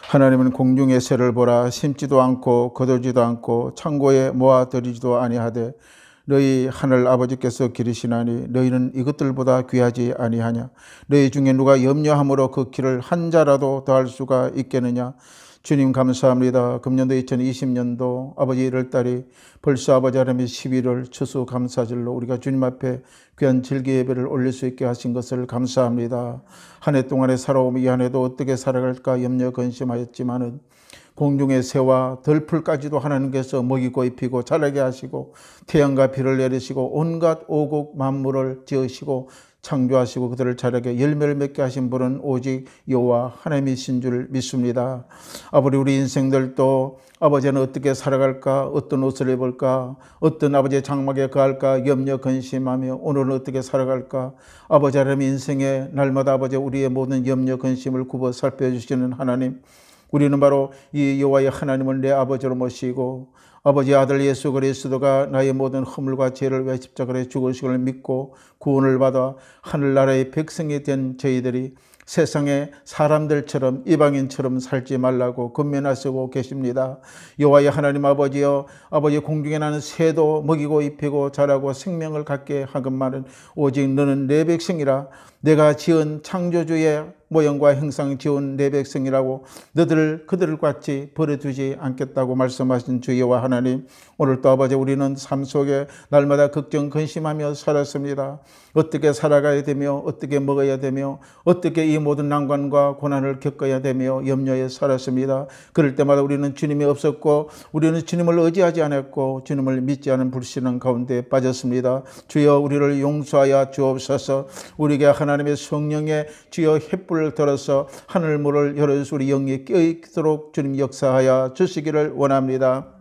하나님은 공중의 새를 보라. 심지도 않고 거두지도 않고 창고에 모아들이지도 아니하되 너희 하늘 아버지께서 기르시나니 너희는 이것들보다 귀하지 아니하냐. 너희 중에 누가 염려함으로 그 길을 한 자라도 더할 수가 있겠느냐. 주님 감사합니다. 금년도 2020년도 아버지 1월달이 벌써 아버지 하나님의 11월 추수감사절로 우리가 주님 앞에 귀한 질기 예배를 올릴 수 있게 하신 것을 감사합니다. 한 해 동안의 살아옴, 이 한 해도 어떻게 살아갈까 염려 근심하였지만은 공중의 새와 들풀까지도 하나님께서 먹이고 입히고 자라게 하시고 태양과 비를 내리시고 온갖 오국 만물을 지으시고 창조하시고 그들을 자라게 열매를 맺게 하신 분은 오직 여호와 하나님이신 줄 믿습니다. 아버지, 우리 인생들도 아버지는 어떻게 살아갈까, 어떤 옷을 입을까, 어떤 아버지의 장막에 거할까 염려 근심하며 오늘은 어떻게 살아갈까. 아버지 하나님 인생의 날마다 아버지 우리의 모든 염려 근심을 굽어 살펴주시는 하나님, 우리는 바로 이 여호와의 하나님을 내 아버지로 모시고 아버지 아들 예수 그리스도가 나의 모든 허물과 죄를 위해 십자가에 죽으심을 믿고 구원을 받아 하늘나라의 백성이 된 저희들이 세상의 사람들처럼 이방인처럼 살지 말라고 권면하시고 계십니다. 여호와의 하나님 아버지여, 아버지 공중에 나는 새도 먹이고 입히고 자라고 생명을 갖게 하건만은 오직 너는 내 백성이라. 내가 지은 창조주의 모형과 형상 지은 내 백성이라고 너희들 그들을 같이 버려두지 않겠다고 말씀하신 주 여호와 하나님, 오늘 또 아버지 우리는 삶 속에 날마다 걱정 근심하며 살았습니다. 어떻게 살아가야 되며 어떻게 먹어야 되며 어떻게 이 모든 난관과 고난을 겪어야 되며 염려에 살았습니다. 그럴 때마다 우리는 주님이 없었고 우리는 주님을 의지하지 않았고 주님을 믿지 않은 불신앙 가운데 빠졌습니다. 주여 우리를 용서하여 주옵소서. 우리에게 하나님의 성령의 주여 횃불을 들어서 하늘문을 열어주시고 우리 영이 깨어있도록 주님 역사하여 주시기를 원합니다.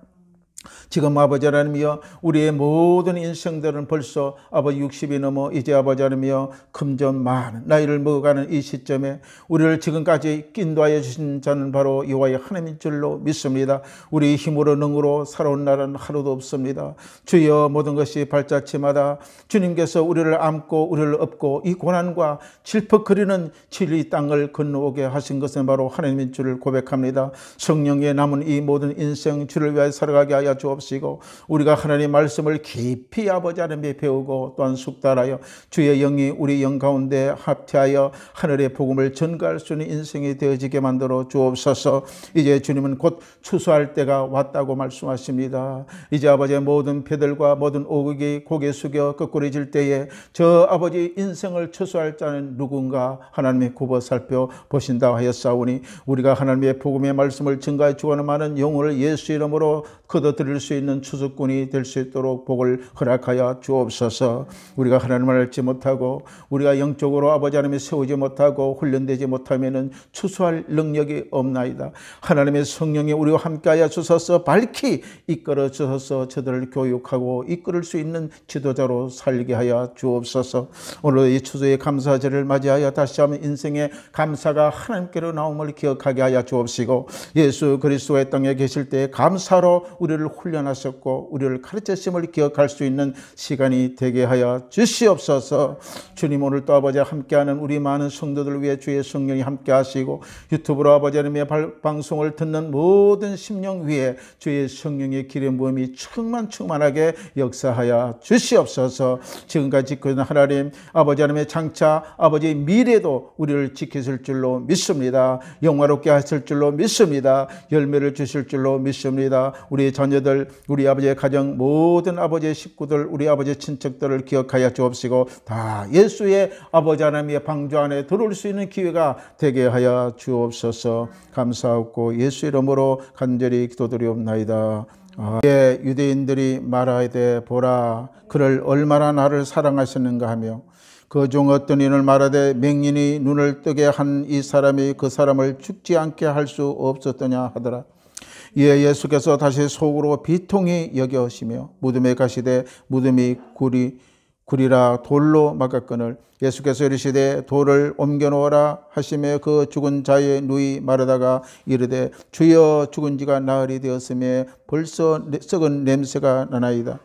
지금 아버지 하나님이여, 우리의 모든 인생들은 벌써 아버지 60이 넘어 이제 아버지 하나님이여 금전 많은 나이를 먹어가는 이 시점에 우리를 지금까지 인도하여 주신 자는 바로 여호와의 하나님인 줄로 믿습니다. 우리 힘으로 능으로 살아온 날은 하루도 없습니다. 주여 모든 것이 발자취마다 주님께서 우리를 안고 우리를 업고 이 고난과 질퍽거리는 진리 땅을 건너오게 하신 것은 바로 하나님인 줄을 고백합니다. 성령의 남은 이 모든 인생 주를 위하여 살아가게 하여 주옵시고 우리가 하나님의 말씀을 깊이 아버지 하나님께 배우고 또한 숙달하여 주의 영이 우리 영 가운데 합체하여 하늘의 복음을 전가할 수 있는 인생이 되어지게 만들어 주옵소서. 이제 주님은 곧 추수할 때가 왔다고 말씀하십니다. 이제 아버지의 모든 배들과 모든 오국이 고개 숙여 거꾸로질 때에 저 아버지 인생을 추수할 자는 누군가 하나님이 굽어 살펴보신다 하였사오니 우리가 하나님의 복음의 말씀을 전가해 주어는 많은 영혼을 예수 이름으로 거둬들일 수 있는 추수꾼이 될 수 있도록 복을 허락하여 주옵소서. 우리가 하나님을 알지 못하고 우리가 영적으로 아버지 하나님을 세우지 못하고 훈련되지 못하면 추수할 능력이 없나이다. 하나님의 성령이 우리와 함께하여 주셔서 밝히 이끌어 주셔서 저들을 교육하고 이끌을 수 있는 지도자로 살게 하여 주옵소서. 오늘 이 추수의 감사절을 맞이하여 다시 한번 인생의 감사가 하나님께로 나옴을 기억하게 하여 주옵시고 예수 그리스도의 땅에 계실 때 감사로 우리를 훈련하셨고 우리를 가르치심을 기억할 수 있는 시간이 되게 하여 주시옵소서. 주님, 오늘 또 아버지 함께하는 우리 많은 성도들 위해 주의 성령이 함께하시고 유튜브로 아버지 하나님의 방송을 듣는 모든 심령 위에 주의 성령의 기름 부음이 충만하게 역사하여 주시옵소서. 지금까지 지키는 하나님 아버지 하나님의 장차 아버지의 미래도 우리를 지키실 줄로 믿습니다. 영화롭게 하실 줄로 믿습니다. 열매를 주실 줄로 믿습니다. 우리 자녀들, 우리 아버지의 가정, 모든 아버지의 식구들, 우리 아버지의 친척들을 기억하여 주옵시고 다 예수의 아버지 하나님의 방주 안에 들어올 수 있는 기회가 되게 하여 주옵소서. 감사하고 예수 이름으로 간절히 기도드리옵나이다. 유대인들이 말하되 보라, 그를 얼마나 나를 사랑하셨는가 하며 그 중 어떤 이는 말하되 맹인이 눈을 뜨게 한 이 사람이 그 사람을 죽지 않게 할 수 없었더냐 하더라. 이에 예수께서 다시 속으로 비통히 여겨시며 무덤에 가시되 무덤이 구리라 돌로 막았거늘 예수께서 이르시되 돌을 옮겨 놓으라 하시며 그 죽은 자의 누이 마르다가 이르되 주여 죽은 지가 나흘이 되었으며 벌써 썩은 냄새가 나나이다.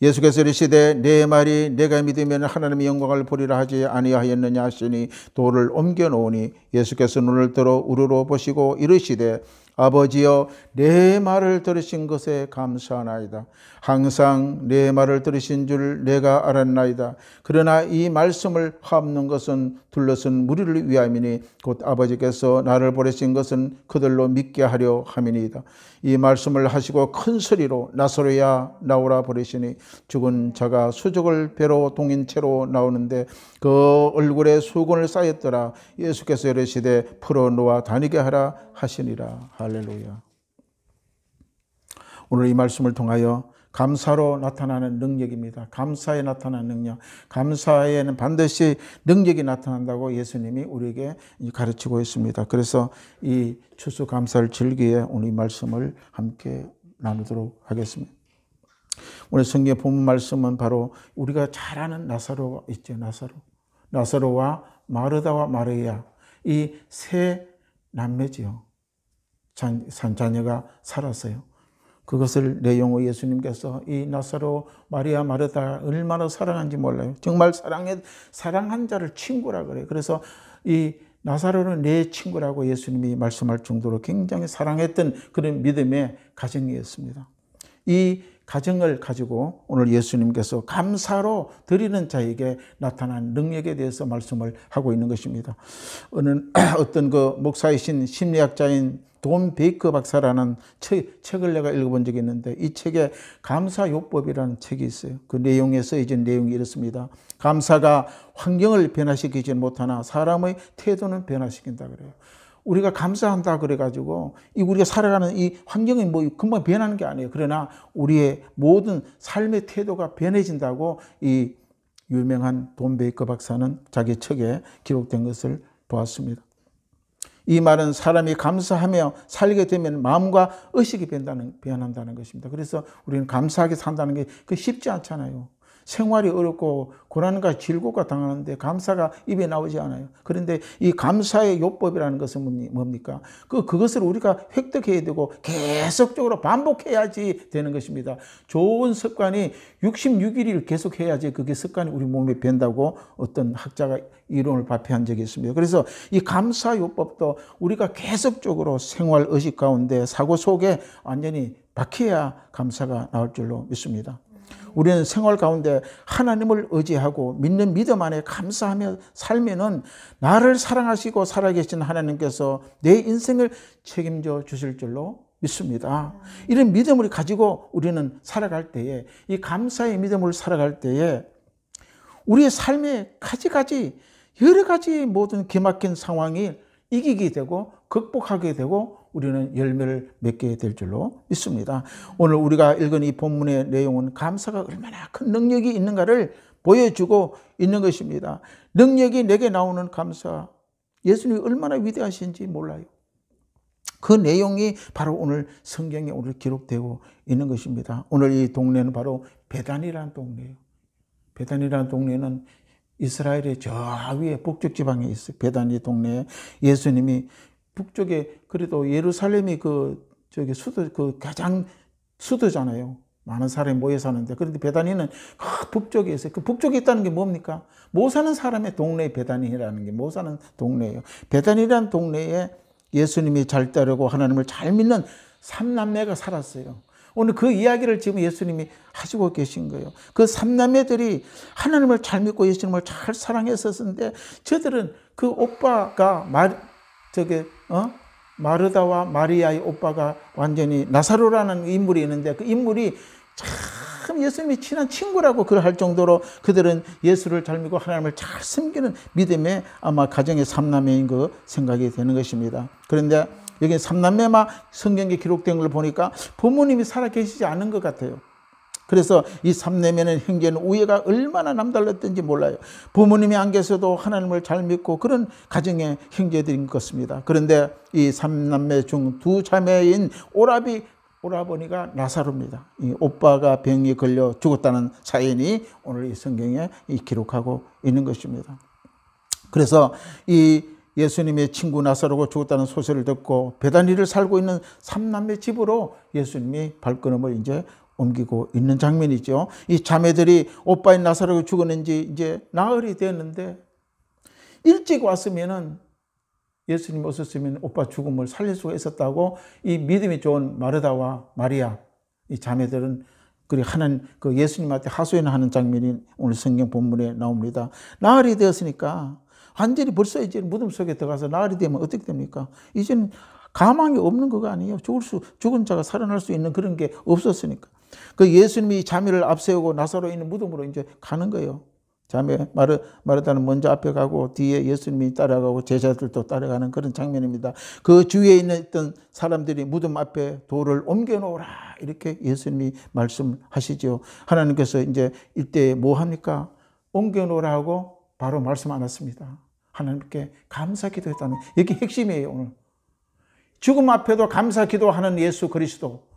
예수께서 이르시되 내 말이 내가 믿으면 하나님의 영광을 보리라 하지 아니하였느냐 하시니 돌을 옮겨 놓으니 예수께서 눈을 들어 우러러 보시고 이르시되 아버지여 내 말을 들으신 것에 감사하나이다. 항상 내 말을 들으신 줄 내가 알았나이다. 그러나 이 말씀을 함는 것은 둘러선 무리를 위함이니 곧 아버지께서 나를 보내신 것은 그들로 믿게 하려 함이니이다. 이 말씀을 하시고 큰 소리로 나사로야 나오라 부르시니 죽은 자가 수족을 배로 동인 채로 나오는데 그 얼굴에 수건을 쌓였더라. 예수께서 이르시되 풀어놓아 다니게 하라 하시니라. 할렐루야. 오늘 이 말씀을 통하여 감사로 나타나는 능력입니다. 감사에 나타나는 능력. 감사에는 반드시 능력이 나타난다고 예수님이 우리에게 가르치고 있습니다. 그래서 이 추수감사를 즐기에 오늘 이 말씀을 함께 나누도록 하겠습니다. 오늘 성경 본문 말씀은 바로 우리가 잘 아는 나사로가 있죠. 나사로와 마르다와 마리아, 이 세 남매지요. 자녀가 살았어요. 그것을 내용을 예수님께서 이 나사로, 마리아, 마르다 얼마나 사랑한지 몰라요. 정말 사랑한 자를 친구라 그래요. 그래서 이 나사로는 내 친구라고 예수님이 말씀할 정도로 굉장히 사랑했던 그런 믿음의 가정이었습니다. 이 가정을 가지고 오늘 예수님께서 감사로 드리는 자에게 나타난 능력에 대해서 말씀을 하고 있는 것입니다. 어떤 그 목사이신 심리학자인 돈 베이커 박사라는 책을 내가 읽어본 적이 있는데 이 책에 감사요법이라는 책이 있어요. 그 내용에서 이제 내용이 이렇습니다. 감사가 환경을 변화시키지 못하나 사람의 태도는 변화시킨다 그래요. 우리가 감사한다 그래가지고 우리가 살아가는 이 환경이 뭐 금방 변하는 게 아니에요. 그러나 우리의 모든 삶의 태도가 변해진다고 이 유명한 돈 베이커 박사는 자기 책에 기록된 것을 보았습니다. 이 말은 사람이 감사하며 살게 되면 마음과 의식이 변한다는 것입니다. 그래서 우리는 감사하게 산다는 게 쉽지 않잖아요. 생활이 어렵고 고난과 질곡과 당하는데 감사가 입에 나오지 않아요. 그런데 이 감사의 요법이라는 것은 뭡니까? 그것을 우리가 획득해야 되고 계속적으로 반복해야지 되는 것입니다. 좋은 습관이 66일을 계속해야지 그게 습관이 우리 몸에 밴다고 어떤 학자가 이론을 발표한 적이 있습니다. 그래서 이 감사 요법도 우리가 계속적으로 생활 의식 가운데 사고 속에 완전히 박혀야 감사가 나올 줄로 믿습니다. 우리는 생활 가운데 하나님을 의지하고 믿는 믿음 안에 감사하며 살면은 나를 사랑하시고 살아계신 하나님께서 내 인생을 책임져 주실 줄로 믿습니다. 이런 믿음을 가지고 우리는 살아갈 때에, 이 감사의 믿음을 살아갈 때에 우리의 삶에 여러 가지 모든 기막힌 상황이 이기게 되고 극복하게 되고 우리는 열매를 맺게 될 줄로 믿습니다. 오늘 우리가 읽은 이 본문의 내용은 감사가 얼마나 큰 능력이 있는가를 보여주고 있는 것입니다. 능력이 내게 나오는 감사, 예수님이 얼마나 위대하신지 몰라요. 그 내용이 바로 오늘 성경에 오늘 기록되고 있는 것입니다. 오늘 이 동네는 바로 베단이라는 동네예요. 베단이라는 동네는 이스라엘의 저 위에 북쪽 지방에 있어요. 베단이 동네에 예수님이 북쪽에, 그래도 예루살렘이 가장 수도잖아요. 많은 사람이 모여 사는데. 그런데 베다니는 북쪽에 있어요. 그 북쪽에 있다는 게 뭡니까? 못 사는 사람의 동네에 베다니라는 게 못 사는 동네예요. 베다니라는 동네에 예수님이 잘 따르고 하나님을 잘 믿는 삼남매가 살았어요. 오늘 그 이야기를 지금 예수님이 하시고 계신 거예요. 그 삼남매들이 하나님을 잘 믿고 예수님을 잘 사랑했었는데 저들은 그 오빠가 마르다와 마리아의 오빠가 완전히 나사로라는 인물이 있는데 그 인물이 참 예수님이 친한 친구라고 할 정도로 그들은 예수를 잘 믿고 하나님을 잘 섬기는 믿음의 아마 가정의 삼남매인 그 생각이 되는 것입니다. 그런데 여기 삼남매만 성경에 기록된 걸 보니까 부모님이 살아계시지 않은 것 같아요. 그래서 이 삼남매는 형제는 우애가 얼마나 남달랐던지 몰라요. 부모님이 안 계셔도 하나님을 잘 믿고 그런 가정의 형제들인 것 같습니다. 그런데 이 삼남매 중 두 자매인 오라버니가 나사로입니다. 이 오빠가 병에 걸려 죽었다는 사연이 오늘 이 성경에 기록하고 있는 것입니다. 그래서 이 예수님의 친구 나사로가 죽었다는 소식을 듣고 베다니를 살고 있는 삼남매 집으로 예수님이 발걸음을 이제 옮기고 있는 장면이죠. 이 자매들이 오빠인 나사로가 죽었는지 이제 나흘이 되었는데 일찍 왔으면은 예수님 오셨으면 오빠 죽음을 살릴 수가 있었다고 이 믿음이 좋은 마르다와 마리아 이 자매들은 그리고 하나님 그 예수님한테 하소연하는 장면이 오늘 성경 본문에 나옵니다. 나흘이 되었으니까 완전히 벌써 이제 무덤 속에 들어가서 나흘이 되면 어떻게 됩니까? 이제는 가망이 없는 거가 아니에요. 죽은 자가 살아날 수 있는 그런 게 없었으니까. 그 예수님이 자매를 앞세우고 나사로 있는 무덤으로 이제 가는 거예요. 자매 마르다는 먼저 앞에 가고 뒤에 예수님이 따라가고 제자들도 따라가는 그런 장면입니다. 그 주위에 있던 사람들이 무덤 앞에 돌을 옮겨 놓으라 이렇게 예수님이 말씀하시죠. 하나님께서 이제 이때 뭐 합니까? 옮겨 놓으라 하고 바로 말씀 안 했습니다. 하나님께 감사 기도했다는 이게 핵심이에요. 오늘 죽음 앞에도 감사 기도하는 예수 그리스도.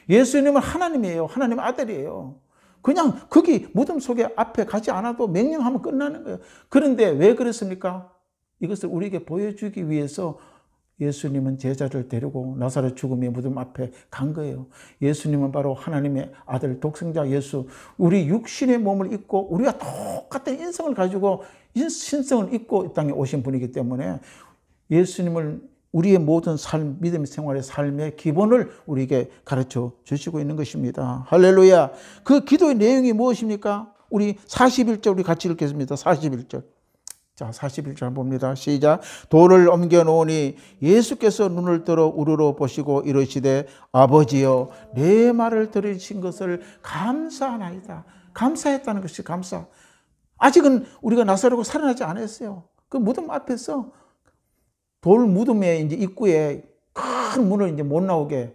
예수님은 하나님이에요. 하나님 아들이에요. 그냥 거기 무덤 속에 앞에 가지 않아도 명령하면 끝나는 거예요. 그런데 왜 그랬습니까? 이것을 우리에게 보여주기 위해서 예수님은 제자를 데리고 나사렛 죽음의 무덤 앞에 간 거예요. 예수님은 바로 하나님의 아들 독생자 예수, 우리 육신의 몸을 입고 우리가 똑같은 인성을 가지고 신성을 입고 이 땅에 오신 분이기 때문에 예수님을 우리의 모든 삶, 믿음의 생활의 삶의 기본을 우리에게 가르쳐 주시고 있는 것입니다. 할렐루야. 그 기도의 내용이 무엇입니까? 우리 41절 우리 같이 읽겠습니다. 41절. 자, 41절 봅니다. 시작. 돌을 옮겨 놓으니 예수께서 눈을 들어 우러러 보시고 이르시되 아버지여 내 말을 들으신 것을 감사하나이다. 감사했다는 것이 감사. 아직은 우리가 나사로가 살아나지 않았어요. 그 무덤 앞에서 돌 무덤의 이제 입구에 큰 문을 이제 못 나오게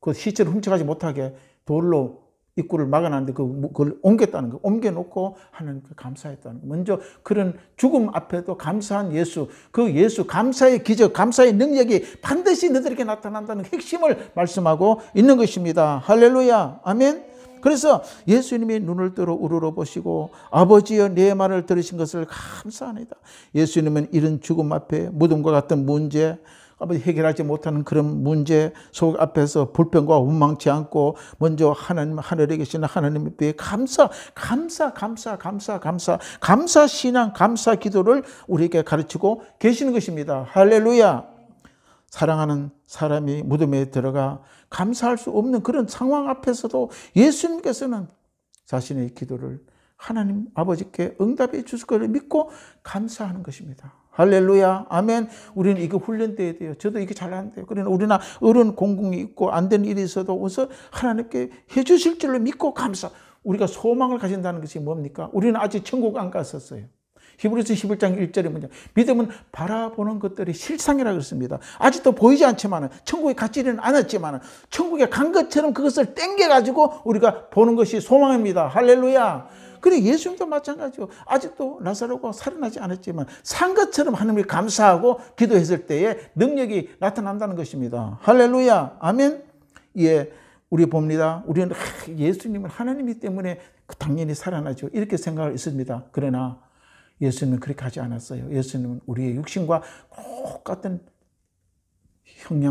그 시체를 훔쳐가지 못하게 돌로 입구를 막아놨는데 그걸 옮겼다는 거, 옮겨놓고 하나님께 감사했다는 거. 먼저 그런 죽음 앞에도 감사한 예수, 그 예수 감사의 기적, 감사의 능력이 반드시 너희들에게 나타난다는 핵심을 말씀하고 있는 것입니다. 할렐루야, 아멘. 그래서 예수님이 눈을 뜨러 우러러 보시고 아버지여 내 말을 들으신 것을 감사합니다. 예수님은 이런 죽음 앞에 무덤과 같은 문제, 해결하지 못하는 그런 문제 속 앞에서 불평과 원망치 않고 먼저 하나님 하늘에 계시는 하나님 앞에 감사 신앙, 감사 기도를 우리에게 가르치고 계시는 것입니다. 할렐루야. 사랑하는 사람이 무덤에 들어가 감사할 수 없는 그런 상황 앞에서도 예수님께서는 자신의 기도를 하나님 아버지께 응답해 주실 것을 믿고 감사하는 것입니다. 할렐루야, 아멘. 우리는 이거 훈련돼야 돼요. 저도 이게 잘 안 돼요. 그러나 우리나 어려운 공공이 있고 안 되는 일이 있어도 우선 하나님께 해 주실 줄로 믿고 감사. 우리가 소망을 가진다는 것이 뭡니까? 우리는 아직 천국 안 갔었어요. 히브리서 11장 1절에 뭐냐? 믿음은 바라보는 것들이 실상이라고 그랬습니다. 아직도 보이지 않지만 천국에 갔지는 않았지만 천국에 간 것처럼 그것을 땡겨가지고 우리가 보는 것이 소망입니다. 할렐루야. 그래 예수님도 마찬가지죠. 아직도 나사로가 살아나지 않았지만 산 것처럼 하나님을 감사하고 기도했을 때에 능력이 나타난다는 것입니다. 할렐루야. 아멘. 예, 우리 봅니다. 우리는 예수님은 하나님이기 때문에 당연히 살아나죠. 이렇게 생각을 했습니다. 그러나 예수님은 그렇게 하지 않았어요. 예수님은 우리의 육신과 똑같은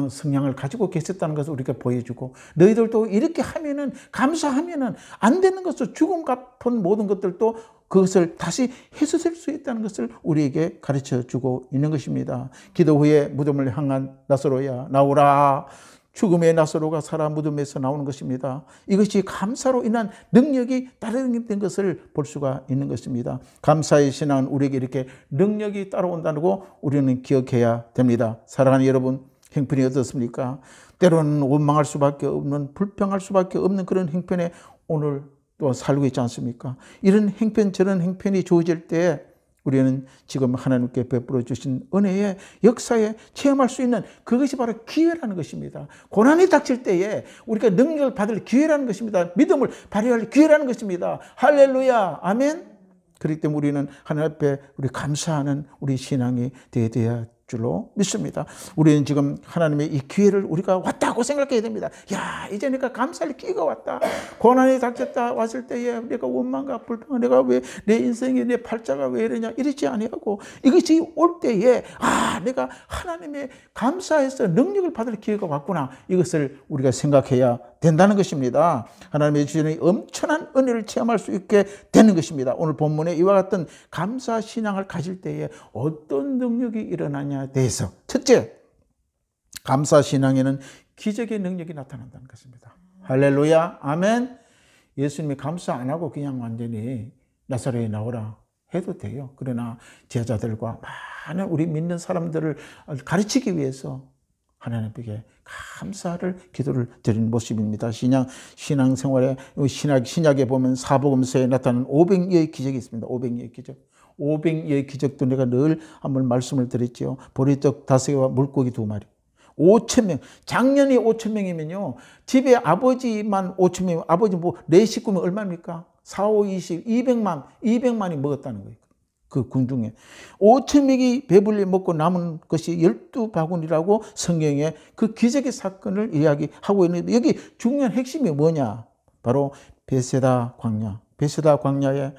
성향을 가지고 계셨다는 것을 우리가 보여주고 너희들도 이렇게 하면은 감사하면은 안 되는 것을 죽음 같은 모든 것들도 그것을 다시 해소될 수 있다는 것을 우리에게 가르쳐 주고 있는 것입니다. 기도 후에 무덤을 향한 나사로야 나오라. 죽음의 나사로가 살아 무덤에서 나오는 것입니다. 이것이 감사로 인한 능력이 따르는 것을 볼 수가 있는 것입니다. 감사의 신앙은 우리에게 이렇게 능력이 따라온다는 거 우리는 기억해야 됩니다. 사랑하는 여러분, 형편이 어떻습니까? 때로는 원망할 수밖에 없는, 불평할 수밖에 없는 그런 형편에 오늘 또 살고 있지 않습니까? 이런 형편, 저런 형편이 주어질 때 우리는 지금 하나님께 베풀어 주신 은혜의 역사에 체험할 수 있는 그것이 바로 기회라는 것입니다. 고난이 닥칠 때에 우리가 능력을 받을 기회라는 것입니다. 믿음을 발휘할 기회라는 것입니다. 할렐루야, 아멘. 그렇기 때문에 우리는 하나님 앞에 우리 감사하는 우리 신앙이 되어야 줄로 믿습니다. 우리는 지금 하나님의 이 기회를 우리가 왔다고 라고 생각해야 됩니다. 야, 이제 내가 감사할 기회가 왔다. 고난이 닥쳤다 왔을 때에 내가 원망과 불평, 내가 왜 내 인생에 내 팔자가 왜 이러냐 이러지 아니하고 이것이 올 때에 내가 하나님의 감사해서 능력을 받을 기회가 왔구나. 이것을 우리가 생각해야 된다는 것입니다. 하나님의 주시는 엄청난 은혜를 체험할 수 있게 되는 것입니다. 오늘 본문에 이와 같은 감사 신앙을 가질 때에 어떤 능력이 일어나냐에 대해서 첫째, 감사 신앙에는 기적의 능력이 나타난다는 것입니다. 할렐루야, 아멘. 예수님이 감사 안 하고 그냥 완전히 나사렛에 나오라 해도 돼요. 그러나 제자들과 많은 우리 믿는 사람들을 가르치기 위해서 하나님께 감사를 기도를 드리는 모습입니다. 신앙생활에 신약에 보면 사복음서에 나타나는 500여의 기적이 있습니다. 500여의 기적. 500여의 기적도 내가 늘 한번 말씀을 드렸죠. 보리떡 5개와 물고기 2마리. 5,000명. 작년이 5,000명이면요. 집에 아버지만 5,000명, 아버지 내 식구면 얼마입니까? 4, 5, 20, 200만이 먹었다는 거예요. 그 군중에 5,000명이 배불리 먹고 남은 것이 12바구니라고 성경에 그 기적의 사건을 이야기하고 있는데, 여기 중요한 핵심이 뭐냐? 바로 베세다 광야. 베세다 광야에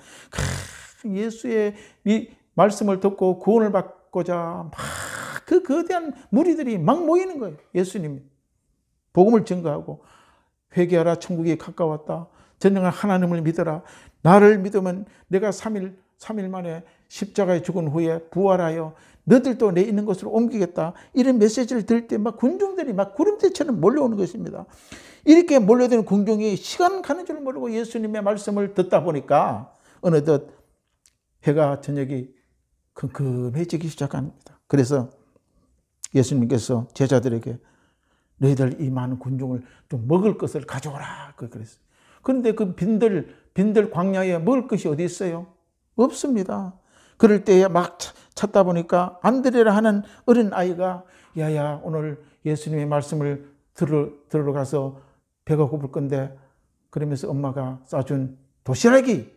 예수의 이 말씀을 듣고 구원을 받고자 막 그 거대한 무리들이 막 모이는 거예요. 예수님이 복음을 증거하고 회개하라, 천국이 가까웠다. 전능한 하나님을 믿어라. 나를 믿으면 내가 3일 만에 십자가에 죽은 후에 부활하여 너들도 내 있는 곳으로 옮기겠다. 이런 메시지를 들을 때 막 군중들이 막 구름대처럼 몰려오는 것입니다. 이렇게 몰려드는 군중이 시간 가는 줄 모르고 예수님의 말씀을 듣다 보니까 어느덧 해가 저녁이 컴컴해지기 시작합니다. 그래서 예수님께서 제자들에게 너희들 이 많은 군중을 좀 먹을 것을 가져오라 그랬어요. 그런데 그 빈들 광야에 먹을 것이 어디 있어요? 없습니다. 그럴 때에 막 찾다 보니까 안드레라 하는 어린 아이가 야야 오늘 예수님의 말씀을 들으러 가서 배가 고플 건데, 그러면서 엄마가 싸준 도시락이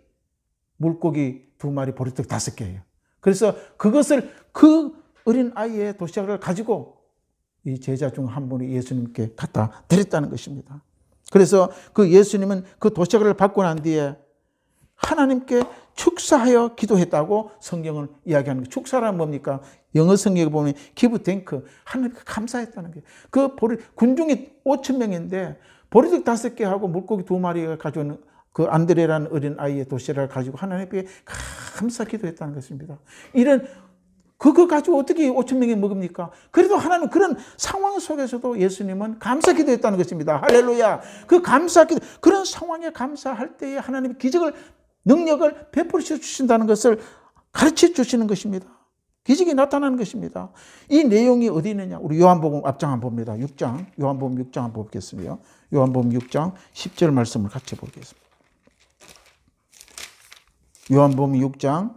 물고기 2마리, 보리떡 5개예요. 그래서 그것을 그 어린 아이의 도시락을 가지고 이 제자 중 한 분이 예수님께 갖다 드렸다는 것입니다. 그래서 그 예수님은 그 도시락을 받고 난 뒤에 하나님께 축사하여 기도했다고 성경은 이야기하는 거예요. 축사란 뭡니까? 영어 성경에 보면 give thank, 하나님께 감사했다는 거예요. 그 군중이 5,000명인데 보리떡 5개하고 물고기 2마리가 가져오는 그 안드레라는 어린 아이의 도시락을 가지고 하나님께 감사 기도했다는 것입니다. 그거 가지고 어떻게 5,000명이 먹습니까? 그래도 하나님 그런 상황 속에서도 예수님은 감사 기도했다는 것입니다. 할렐루야. 그 감사 기도, 그런 상황에 감사할 때에 하나님의 기적을, 능력을 베풀어 주신다는 것을 가르쳐 주시는 것입니다. 기적이 나타나는 것입니다. 이 내용이 어디 있느냐? 우리 요한복음 앞장 한번 봅니다. 6장, 요한복음 6장 한번 보겠습니다. 요한복음 6장 10절 말씀을 같이 보겠습니다. 요한복음 6장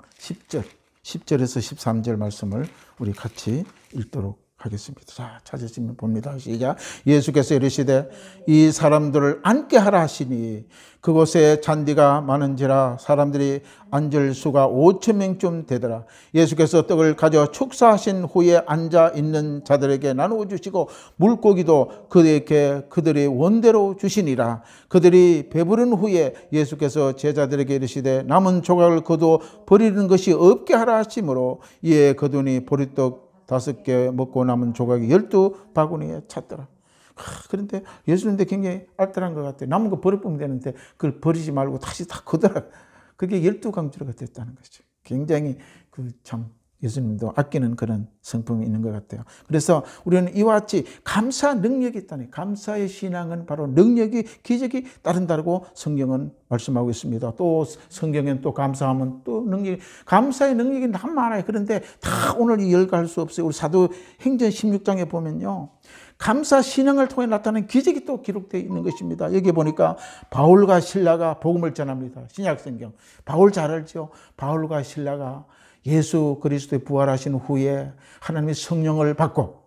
10절에서 13절 말씀을 우리 같이 읽도록 하겠습니다. 자, 찾으시면 봅니다. 시작. 예수께서 이르시되 이 사람들을 앉게 하라 하시니 그곳에 잔디가 많은지라 사람들이 앉을 수가 5,000명쯤 되더라. 예수께서 떡을 가져 축사하신 후에 앉아 있는 자들에게 나누어 주시고 물고기도 그들에게 그들이 원대로 주시니라. 그들이 배부른 후에 예수께서 제자들에게 이르시되 남은 조각을 거두어 버리는 것이 없게 하라 하시므로 이에 거두니 보리떡 5개 먹고 남은 조각이 12바구니에 찼더라. 그런데 예수님도 굉장히 알뜰한 것 같아요. 남은 거 버려보면 되는데 그걸 버리지 말고 다시 다 거더라. 그게 12강주가 됐다는 거죠. 굉장히 참 예수님도 아끼는 그런 성품이 있는 것 같아요. 그래서 우리는 이와 같이 감사 능력이 있다니, 감사의 신앙은 바로 능력이, 기적이 따른다고 성경은 말씀하고 있습니다. 또 성경에는 또 감사하면 또 능력이, 감사의 능력이 참 많아요. 그런데 다 오늘 열거할 수 없어요. 우리 사도행전 16장에 보면요, 감사 신앙을 통해 나타나는 기적이 또 기록되어 있는 것입니다. 여기 보니까 바울과 실라가 복음을 전합니다. 신약성경. 바울 잘 알죠? 바울과 실라가 예수 그리스도의 부활하신 후에 하나님의 성령을 받고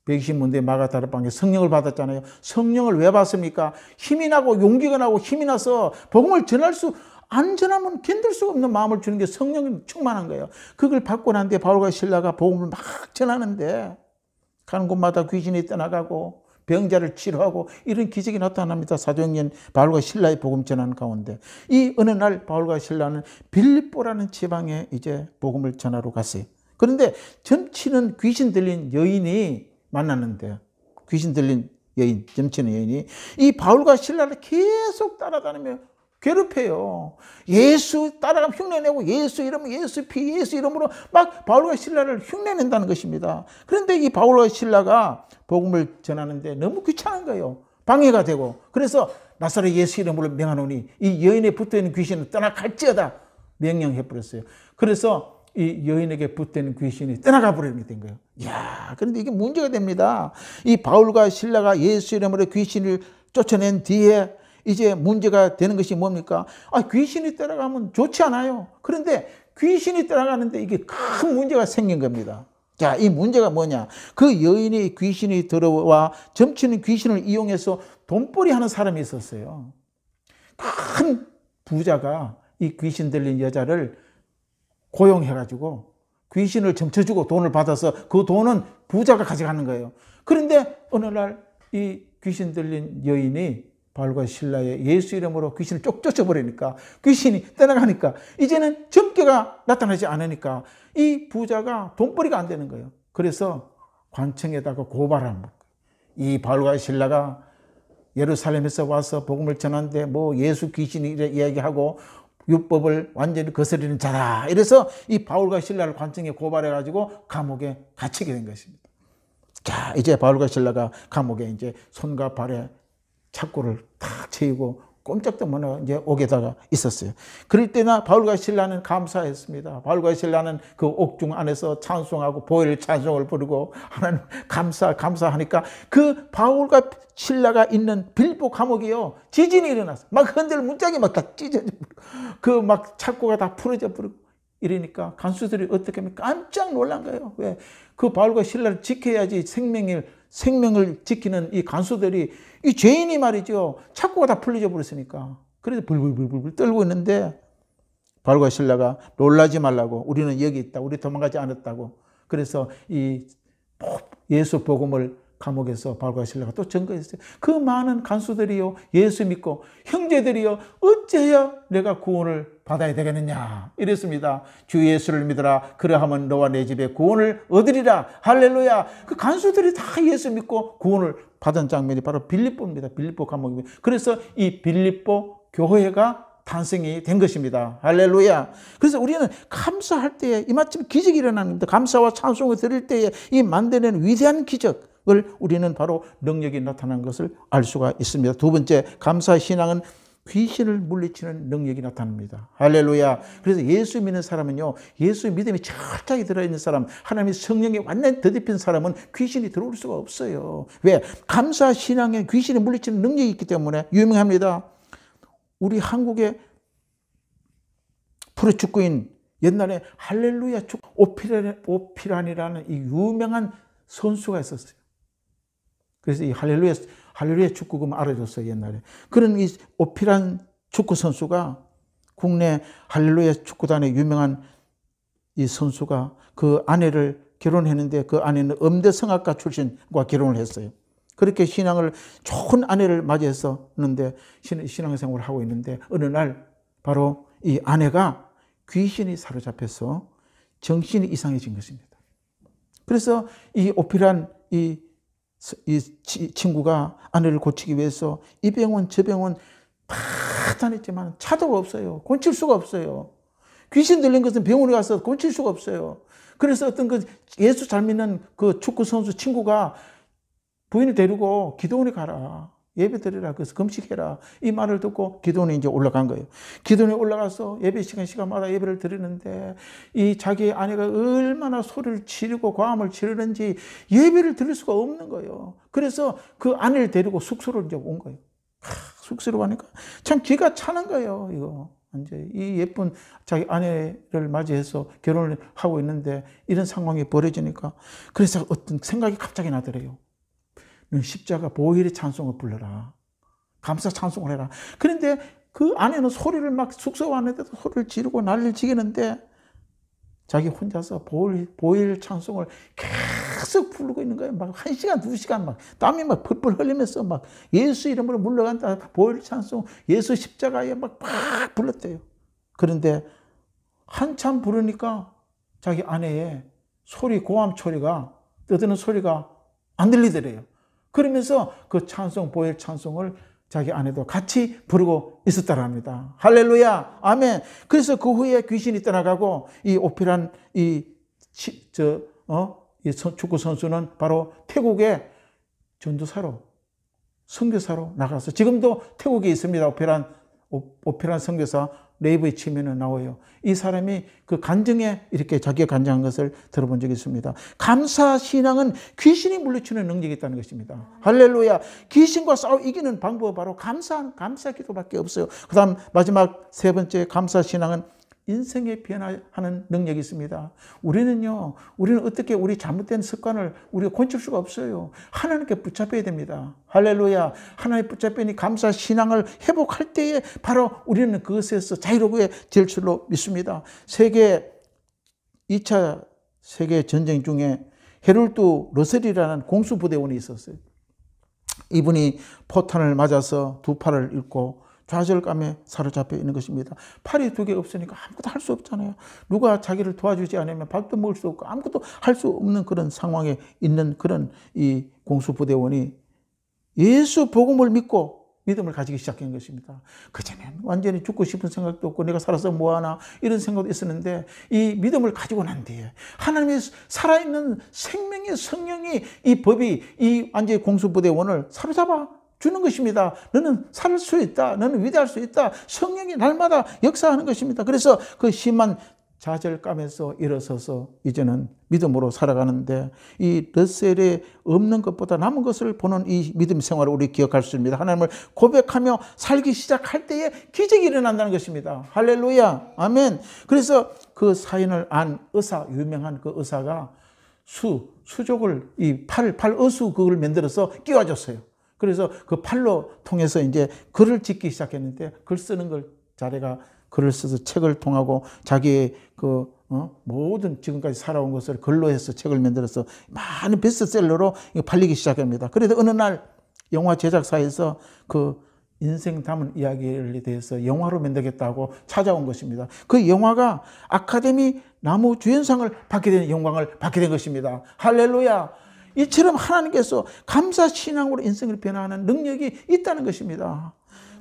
120문대 마가다락방에 성령을 받았잖아요. 성령을 왜 받습니까? 힘이 나고 용기가 나고 힘이 나서 복음을 전할 수, 안 전하면 견딜 수 없는 마음을 주는 게 성령이 충만한 거예요. 그걸 받고 난 뒤에 바울과 실라가 복음을 막 전하는데 가는 곳마다 귀신이 떠나가고 병자를 치료하고 이런 기적이 나타납니다. 사도행전 바울과 실라의 복음 전하는 가운데 이 어느 날 바울과 실라는 빌립보라는 지방에 이제 복음을 전하러 갔어요. 그런데 점치는 귀신 들린 여인이 만났는데 귀신 들린 여인, 점치는 여인이 이 바울과 실라를 계속 따라다니며 괴롭혀요. 예수 따라가면 흉내내고 예수 이름, 예수 피, 예수 이름으로 막 바울과 실라를 흉내낸다는 것입니다. 그런데 이 바울과 실라가 복음을 전하는데 너무 귀찮은 거예요. 방해가 되고. 그래서 나사렛 예수 이름으로 명하노니 이 여인에 붙어있는 귀신은 떠나갈지어다 명령해버렸어요. 그래서 이 여인에게 붙어있는 귀신이 떠나가 버리게 된 거예요. 이야, 그런데 이게 문제가 됩니다. 이 바울과 실라가 예수 이름으로 귀신을 쫓아낸 뒤에 이제 문제가 되는 것이 뭡니까? 귀신이 따라가면 좋지 않아요. 그런데 귀신이 따라가는데 이게 큰 문제가 생긴 겁니다. 자, 이 문제가 뭐냐? 그 여인이 귀신이 들어와 점치는 귀신을 이용해서 돈벌이 하는 사람이 있었어요. 큰 부자가 이 귀신 들린 여자를 고용해가지고 귀신을 점쳐주고 돈을 받아서 그 돈은 부자가 가져가는 거예요. 그런데 어느 날 이 귀신 들린 여인이 바울과 실라의 예수 이름으로 귀신을 쪽 쫓아버리니까 귀신이 떠나가니까 이제는 점괘가 나타나지 않으니까 이 부자가 돈벌이가 안 되는 거예요. 그래서 관청에다가 고발하는 거예요. 이 바울과 실라가 예루살렘에서 와서 복음을 전하는데 뭐 예수 귀신이 이야기하고 율법을 완전히 거스르는 자다. 이래서 이 바울과 실라를 관청에 고발해가지고 감옥에 갇히게 된 것입니다. 자, 이제 바울과 실라가 감옥에 이제 손과 발에 착고를 탁 채우고 꼼짝도 못하고 이제 옥에다가 있었어요. 그럴 때나 바울과 실라는 감사했습니다. 바울과 실라는 그 옥중 안에서 찬송하고 보혈 찬송을 부르고 하나님 감사하니까 그 바울과 실라가 있는 빌립보 감옥이요 지진이 일어났어요. 막 흔들 문짝이 막 다 찢어져 그 막 착고가 다 풀어져 버리고 이러니까 간수들이 어떻게 하면 깜짝 놀란 거예요. 왜? 그 바울과 실라를 지켜야지 생명을 지키는 이 간수들이 이 죄인이 말이죠. 착고가 다 풀려져 버렸으니까. 그래서 불불불불 떨고 있는데 바울과 실라가 놀라지 말라고 우리는 여기 있다. 우리 도망가지 않았다고. 그래서 이 예수 복음을 감옥에서 바울과 실라가 또 증거했어요. 그 많은 간수들이요. 예수 믿고 형제들이요. 어째야 내가 구원을 받아야 되겠느냐. 이랬습니다. 주 예수를 믿어라. 그러하면 너와 내 집에 구원을 얻으리라. 할렐루야. 그 간수들이 다 예수 믿고 구원을 받은 장면이 바로 빌립보입니다. 빌립보 감옥입니다. 그래서 이 빌립보 교회가 탄생이 된 것입니다. 할렐루야. 그래서 우리는 감사할 때에 이마침 기적이 일어나는 겁니다. 감사와 찬송을 드릴 때에 이 만들어낸 위대한 기적을 우리는 바로 능력이 나타나는 것을 알 수가 있습니다. 두 번째, 감사 신앙은 귀신을 물리치는 능력이 나타납니다. 할렐루야. 그래서 예수 믿는 사람은요, 예수 믿음이 철저하게 들어있는 사람, 하나님의 성령이 완전히 더딥힌 사람은 귀신이 들어올 수가 없어요. 왜? 감사 신앙에 귀신을 물리치는 능력이 있기 때문에 유명합니다. 우리 한국의 프로축구인 옛날에 할렐루야 축구 오피란이라는 이 유명한 선수가 있었어요. 그래서 이 할렐루야 축구금 알아줬어요, 옛날에. 그런 이 오피란 축구 선수가 국내 할렐루야 축구단의 유명한 이 선수가 그 아내를 결혼했는데 그 아내는 음대 성악가 출신과 결혼을 했어요. 그렇게 신앙을 좋은 아내를 맞이했었는데 신앙생활을 하고 있는데 어느 날 바로 이 아내가 귀신이 사로잡혀서 정신이 이상해진 것입니다. 그래서 이 오피란 이 친구가 아내를 고치기 위해서 이 병원 저 병원 다 다녔지만 차도가 없어요. 고칠 수가 없어요. 귀신 들린 것은 병원에 가서 고칠 수가 없어요. 그래서 어떤 그 예수 잘 믿는 그 축구 선수 친구가 부인을 데리고 기도원에 가라. 예배 드리라. 그래서 금식해라. 이 말을 듣고 기도원에 이제 올라간 거예요. 기도원에 올라가서 예배 시간마다 예배를 드리는데 이 자기 아내가 얼마나 소리를 지르고 과음을 지르는지 예배를 드릴 수가 없는 거예요. 그래서 그 아내를 데리고 숙소로 이제 온 거예요. 숙소로 가니까 참 기가 차는 거예요. 이거. 이제 이 예쁜 자기 아내를 맞이해서 결혼을 하고 있는데 이런 상황이 벌어지니까 그래서 어떤 생각이 갑자기 나더래요. 십자가 보혈의 찬송을 불러라. 감사 찬송을 해라. 그런데 그 아내는 소리를 막 숙소 왔는데도 소리를 지르고 난리를 지르는데 자기 혼자서 보혈 찬송을 계속 부르고 있는 거예요. 막 1시간, 2시간 막 땀이 막 펄펄 흘리면서 막 예수 이름으로 물러간다. 보혈 찬송, 예수 십자가에 막 불렀대요. 그런데 한참 부르니까 자기 아내의 소리, 고함 소리가, 떠드는 소리가 안 들리더래요. 그러면서 그 찬송, 보혈 찬송을 자기 아내도 같이 부르고 있었다랍니다. 할렐루야, 아멘. 그래서 그 후에 귀신이 떠나가고 이 오피란 축구 선수는 바로 태국의 전도사로, 선교사로 나가서 지금도 태국에 있습니다. 오피란 선교사 네이버에 치면은 나와요. 이 사람이 그 간증에 이렇게 자기가 간증한 것을 들어본 적이 있습니다. 감사 신앙은 귀신이 물리치는 능력이 있다는 것입니다. 할렐루야. 귀신과 이기는 방법은 바로 감사 기도밖에 없어요. 그 다음 마지막 세 번째 감사 신앙은 인생의 변화하는 능력이 있습니다. 우리는 어떻게 우리 잘못된 습관을 우리가 고칠 수가 없어요. 하나님께 붙잡혀야 됩니다. 할렐루야. 하나님께 붙잡히니 감사 신앙을 회복할 때에 바로 우리는 그것에서 자유롭게 될 줄로 믿습니다. 2차 세계 전쟁 중에 헤롤드 러셀이라는 공수부대원이 있었어요. 이분이 포탄을 맞아서 두 팔을 잃고 좌절감에 사로잡혀 있는 것입니다. 팔이 두 개 없으니까 아무것도 할 수 없잖아요. 누가 자기를 도와주지 않으면 밥도 먹을 수 없고 아무것도 할 수 없는 그런 상황에 있는 그런 이 공수부대원이 예수 복음을 믿고 믿음을 가지기 시작한 것입니다. 그전에는 완전히 죽고 싶은 생각도 없고 내가 살아서 뭐하나 이런 생각도 있었는데 이 믿음을 가지고 난 뒤에 하나님의 살아있는 생명의 성령이 이 법이 이 완전히 공수부대원을 사로잡아 주는 것입니다. 너는 살 수 있다. 너는 위대할 수 있다. 성령이 날마다 역사하는 것입니다. 그래서 그 심한 좌절감에서 일어서서 이제는 믿음으로 살아가는데 이 러셀에 없는 것보다 남은 것을 보는 이 믿음 생활을 우리 기억할 수 있습니다. 하나님을 고백하며 살기 시작할 때에 기적이 일어난다는 것입니다. 할렐루야. 아멘. 그래서 그 사연을 안 유명한 그 의사가 수족을 이 팔 어수 그걸 만들어서 끼워줬어요. 그래서 그 팔로 통해서 이제 글을 짓기 시작했는데 글 쓰는 걸 자네가 글을 써서 책을 통하고 자기의 모든 지금까지 살아온 것을 글로 해서 책을 만들어서 많은 베스트셀러로 팔리기 시작합니다. 그래도 어느 날 영화 제작사에서 그 인생 담은 이야기에 대해서 영화로 만들겠다고 찾아온 것입니다. 그 영화가 아카데미 나무 주연상을 받게 된 영광을 받게 된 것입니다. 할렐루야. 이처럼 하나님께서 감사 신앙으로 인생을 변화하는 능력이 있다는 것입니다.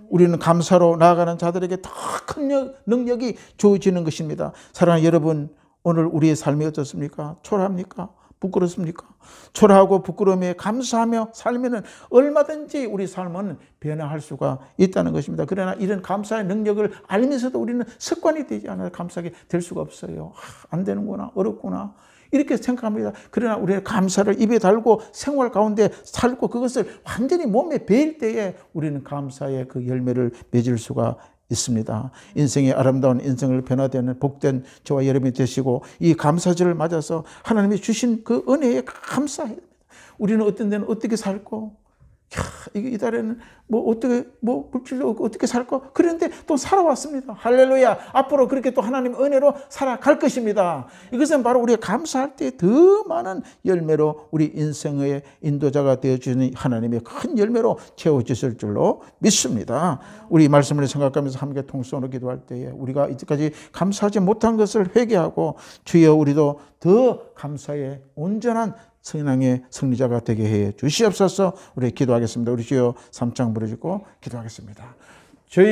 우리는 감사로 나아가는 자들에게 더 큰 능력이 주어지는 것입니다. 사랑하는 여러분, 오늘 우리의 삶이 어떻습니까? 초라합니까? 부끄럽습니까? 초라하고 부끄러움에 감사하며 살면은 얼마든지 우리 삶은 변화할 수가 있다는 것입니다. 그러나 이런 감사의 능력을 알면서도 우리는 습관이 되지 않아서 감사하게 될 수가 없어요. 안 되는구나, 어렵구나. 이렇게 생각합니다. 그러나 우리는 감사를 입에 달고 생활 가운데 살고 그것을 완전히 몸에 배일 때에 우리는 감사의 그 열매를 맺을 수가 있습니다. 인생의 아름다운 인생을 변화되는 복된 저와 여러분이 되시고 이 감사절을 맞아서 하나님이 주신 그 은혜에 감사해야 됩니다. 우리는 어떤 데는 어떻게 살고 이달에는 물질도 없고 어떻게 살까? 그런데 또 살아왔습니다. 할렐루야. 앞으로 그렇게 또 하나님의 은혜로 살아갈 것입니다. 이것은 바로 우리가 감사할 때 더 많은 열매로 우리 인생의 인도자가 되어주는 하나님의 큰 열매로 채워지실 줄로 믿습니다. 우리 말씀을 생각하면서 함께 통성으로 기도할 때에 우리가 이제까지 감사하지 못한 것을 회개하고 주여 우리도 더 감사의 온전한 신앙의 승리자가 되게 해 주시옵소서. 우리 기도하겠습니다. 우리 주여 3장 부르짖고 기도하겠습니다. 주여